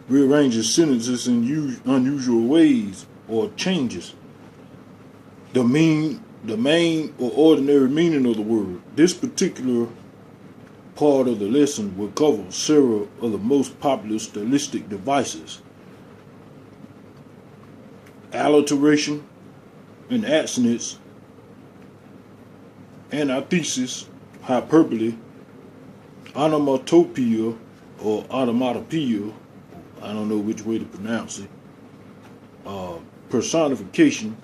rearranges sentences in unusual ways or changes the main or ordinary meaning of the word. This particular part of the lesson will cover several of the most popular stylistic devices: alliteration and assonance, anathesis, hyperbole, onomatopoeia or onomatopoeia, I don't know which way to pronounce it, personification,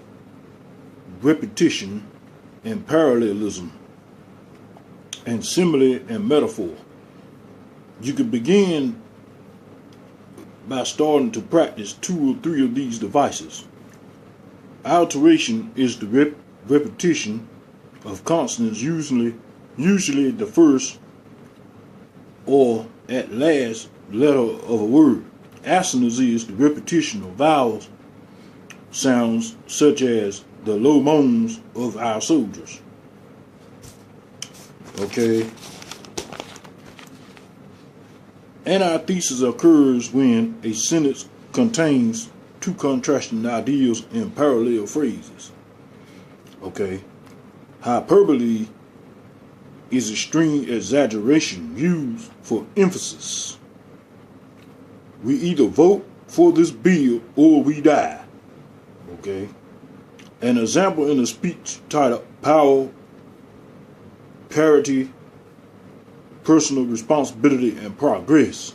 repetition, and parallelism, and simile and metaphor. You can begin by starting to practice 2 or 3 of these devices. Alliteration is the repetition of consonants, usually the first or at last letter of a word. Assonance is the repetition of vowels sounds such as the low moans of our soldiers. Okay. Anathesis occurs when a sentence contains 2 contrasting ideas in parallel phrases. Okay. Hyperbole is extreme exaggeration used for emphasis. We either vote for this bill or we die. Okay. An example in a speech titled Power, Parity, Personal Responsibility, and Progress.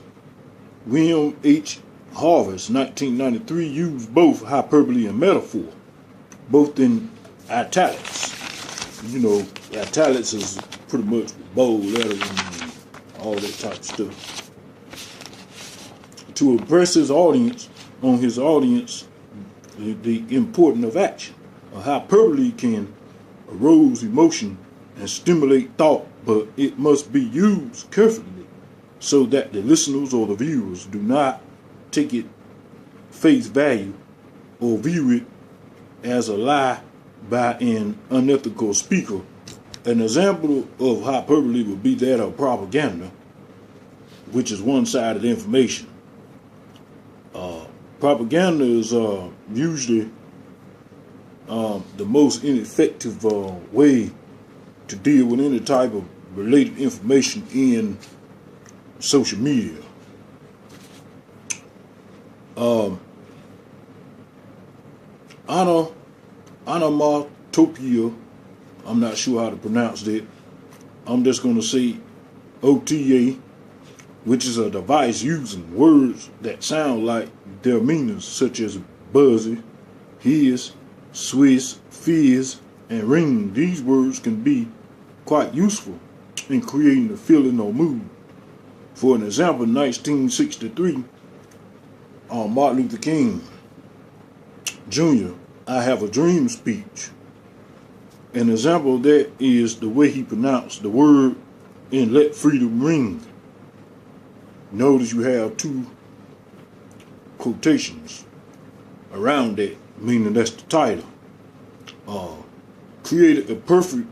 William H. Harvest, 1993, used both hyperbole and metaphor, both in italics. You know, italics is pretty much bold lettering and all that type of stuff. To impress his audience the importance of action. A hyperbole can arouse emotion and stimulate thought, but it must be used carefully so that the listeners or the viewers do not take it face value or view it as a lie by an unethical speaker. An example of hyperbole would be that of propaganda, which is one-sided information. Propaganda is usually the most ineffective way to deal with any type of related information in social media. Onomatopoeia, I'm not sure how to pronounce that. I'm just going to say OTA, which is a device using words that sound like their meanings, such as buzzy, his, Swiss, fizz, and ring. These words can be quite useful in creating a feeling or mood. For an example, in 1963, on Martin Luther King Jr., I Have a Dream speech. An example of that is the way he pronounced the word in Let Freedom Ring. Notice you have 2 quotations around that, meaning that's the title. Created a perfect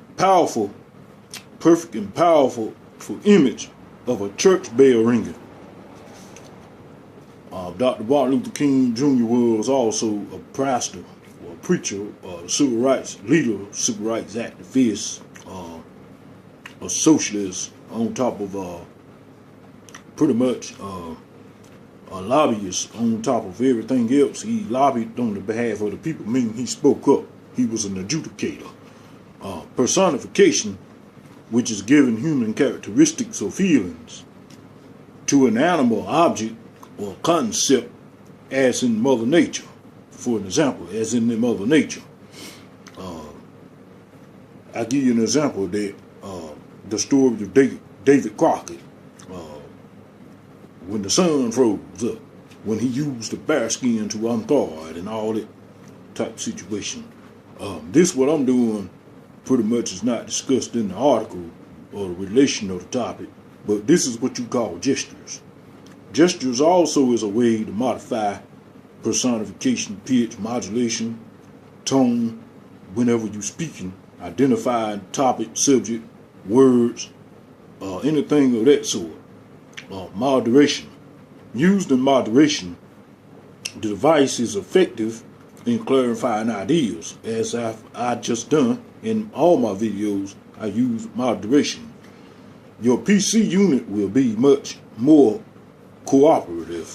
and powerful image of a church bell ringing. Dr. Martin Luther King Jr. was also a pastor or a preacher, civil rights leader, civil rights activist, a socialist, on top of pretty much a lobbyist on top of everything else. He lobbied on the behalf of the people, meaning he spoke up. He was an adjudicator. Personification, which is giving human characteristics or feelings to an animal, object, or concept, as in Mother Nature. For an example, as in the Mother Nature. I'll give you an example of that. The story of David Crockett. When the sun froze up, when he used the bear skin to unthaw it and all that type of situation. This what I'm doing pretty much is not discussed in the article or the relation of the topic, but this is what you call gestures. Gestures also is a way to modify personification, pitch, modulation, tone, whenever you're speaking, identifying topic, subject, words, anything of that sort. Moderation, Used in moderation, the device is effective in clarifying ideas. As I just done in all my videos, I use moderation. Your PC unit will be much more cooperative.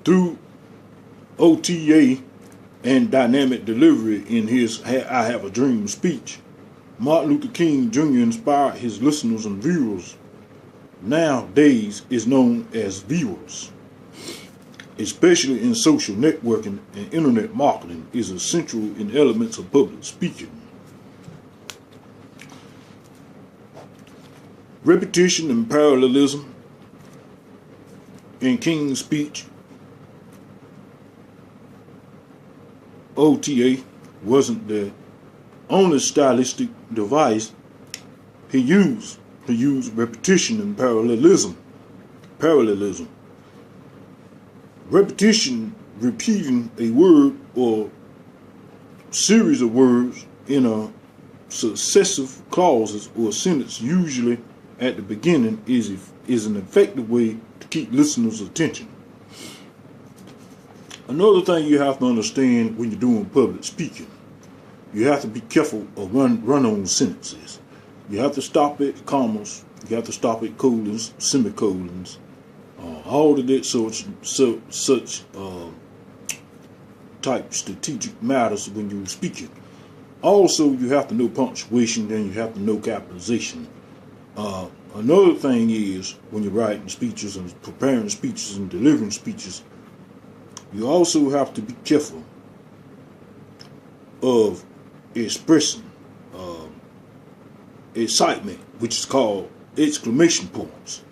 Through OTA and dynamic delivery in his I Have a Dream speech, Martin Luther King Jr. inspired his listeners and viewers. Nowadays is known as viewers, especially in social networking and internet marketing, is essential in elements of public speaking. Repetition and parallelism in King's speech. OTA wasn't the only stylistic device he used. He used repetition and parallelism. Repetition, repeating a word or series of words in a successive clauses or sentence, usually at the beginning, is an effective way to keep listeners' attention. Another thing you have to understand when you're doing public speaking, you have to be careful of run-on sentences. You have to stop at commas. You have to stop at colons, semicolons, all of that such type strategic matters when you're speaking. Also, you have to know punctuation, and you have to know capitalization. Another thing is when you're writing speeches and preparing speeches and delivering speeches, you also have to be careful of expressing excitement, which is called exclamation points.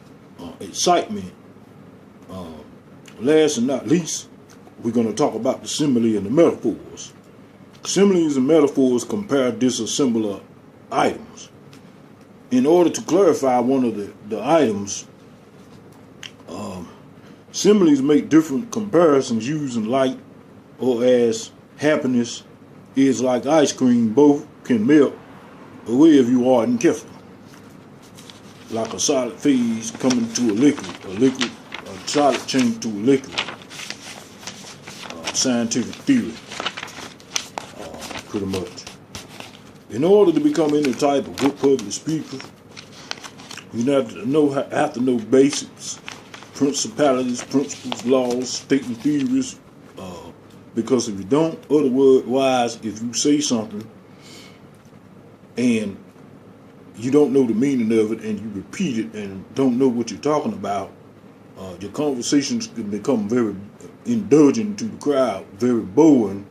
Excitement. Last and not least, we're going to talk about the simile and the metaphors. Similes and metaphors compare dissimilar items. In order to clarify one of the items, similes make different comparisons using light or as happiness is like ice cream, both can melt away if you aren't careful. Like a solid phase coming to a solid change to a liquid. Scientific theory, pretty much. In order to become any type of good public speaker, you have to know basics, principalities, principles, laws, statement theories. Because if you don't, otherwise, if you say something and you don't know the meaning of it and you repeat it and don't know what you're talking about, your conversations can become very indulgent to the crowd, very boring.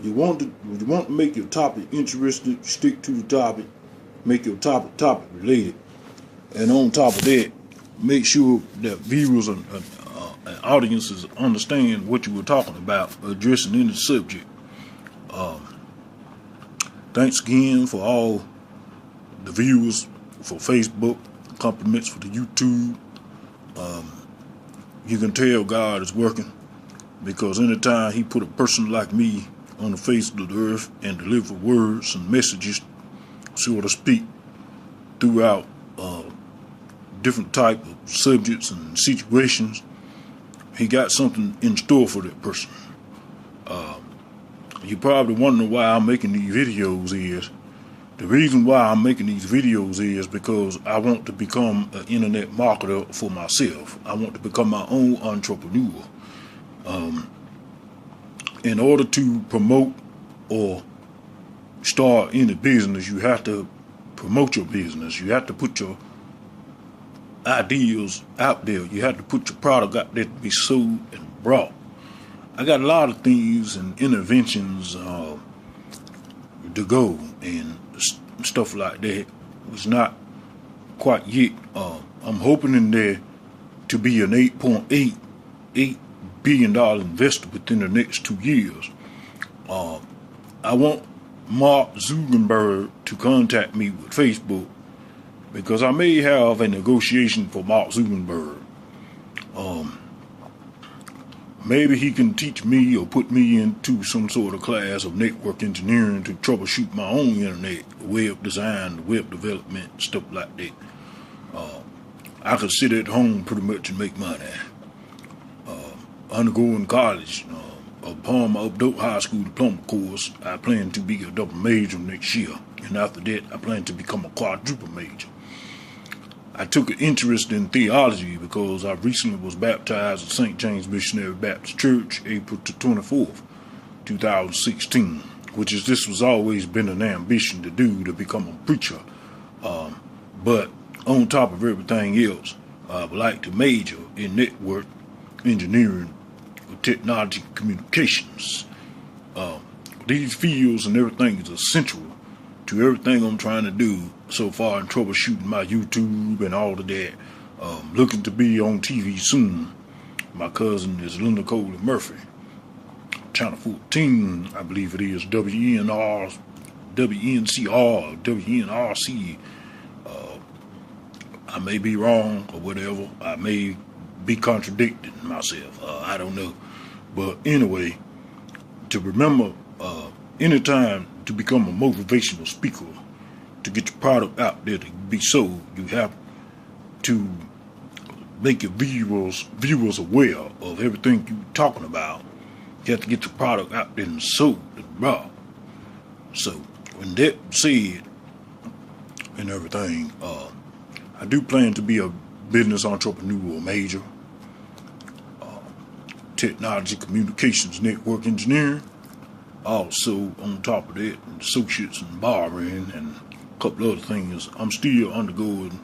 You want to make your topic interesting, stick to the topic, make your topic related, and on top of that, make sure that viewers and audiences understand what you were talking about, addressing any subject. Thanks again for all the viewers for Facebook, compliments for the YouTube. You can tell God is working, because anytime he put a person like me on the face of the earth and deliver words and messages, so to speak, throughout different type of subjects and situations, he got something in store for that person. You probably wonder why I'm making these videos is, the reason why I'm making these videos is because I want to become an internet marketer for myself. I want to become my own entrepreneur. In order to promote or start any business, you have to promote your business. You have to put your ideas out there. You have to put your product out there to be sold and brought. I got a lot of things and interventions to go and stuff like that. It's not quite yet. I'm hoping in there to be an $8.8 billion investor within the next 2 years. I want Mark Zuckerberg to contact me with Facebook, because I may have a negotiation for Mark Zuckerberg. maybe he can teach me or put me into some sort of class of network engineering to troubleshoot my own internet, web design, web development, stuff like that. I could sit at home pretty much and make money. Undergoing college, upon my adult high school diploma course, I plan to be a double major next year. And after that, I plan to become a quadruple major. I took an interest in theology because I recently was baptized at St. James Missionary Baptist Church, April 24th, 2016, this was always been an ambition to do, to become a preacher. But on top of everything else, I would like to major in network engineering, technology, communications. These fields and everything is essential to everything I'm trying to do so far in troubleshooting my YouTube and all of that. Looking to be on TV soon. My cousin is Linda Coley Murphy. Channel 14, I believe it is, WNCR, WNRC. I may be wrong or whatever. I may be contradicting myself. I don't know. But anyway, to remember, anytime to become a motivational speaker, to get your product out there to be sold, you have to make your viewers aware of everything you're talking about. You have to get your product out there and sold and raw. So, when that said and everything, I do plan to be a business entrepreneur major, technology, communications, network engineering. Also, on top of that, associates in barbering and a couple other things. I'm still undergoing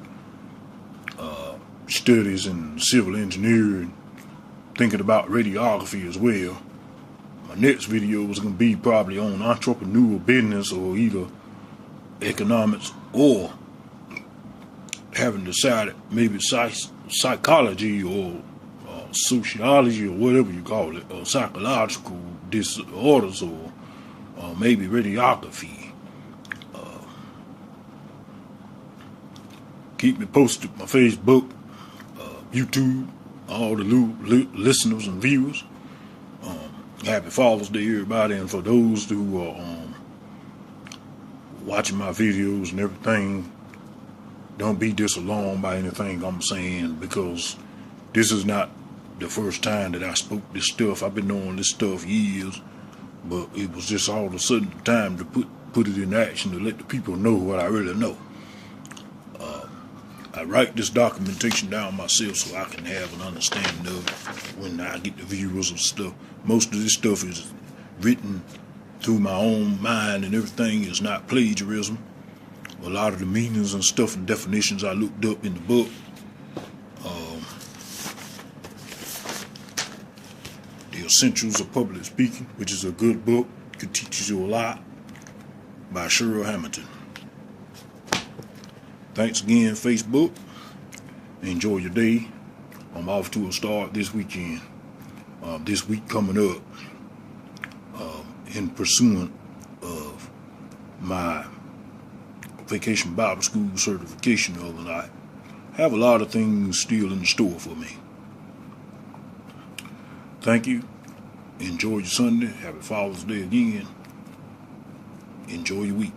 studies in civil engineering, thinking about radiography as well. My next video is going to be probably on entrepreneurial business or either economics or having decided maybe psychology or sociology or whatever you call it, or psychological disorders or maybe radiography. Keep me posted on my Facebook, YouTube, all the listeners and viewers. Happy Father's Day, everybody, and for those who are watching my videos and everything, don't be disalarmed by anything I'm saying, because this is not the first time that I spoke this stuff. I've been knowing this stuff years, but it was just all of a sudden time to put it in action, to let the people know what I really know. I write this documentation down myself so I can have an understanding of it when I get the viewers and stuff. Most of this stuff is written through my own mind and everything is not plagiarism. A lot of the meanings and stuff and definitions I looked up in the book. The Essentials of Public Speaking, which is a good book, could teach you a lot, by Cheryl Hamilton. Thanks again, Facebook. Enjoy your day. I'm off to a start this weekend. This week coming up, in pursuant of my Vacation Bible School certification the other night. Have a lot of things still in store for me. Thank you. Enjoy your Sunday. Happy Father's Day again. Enjoy your week.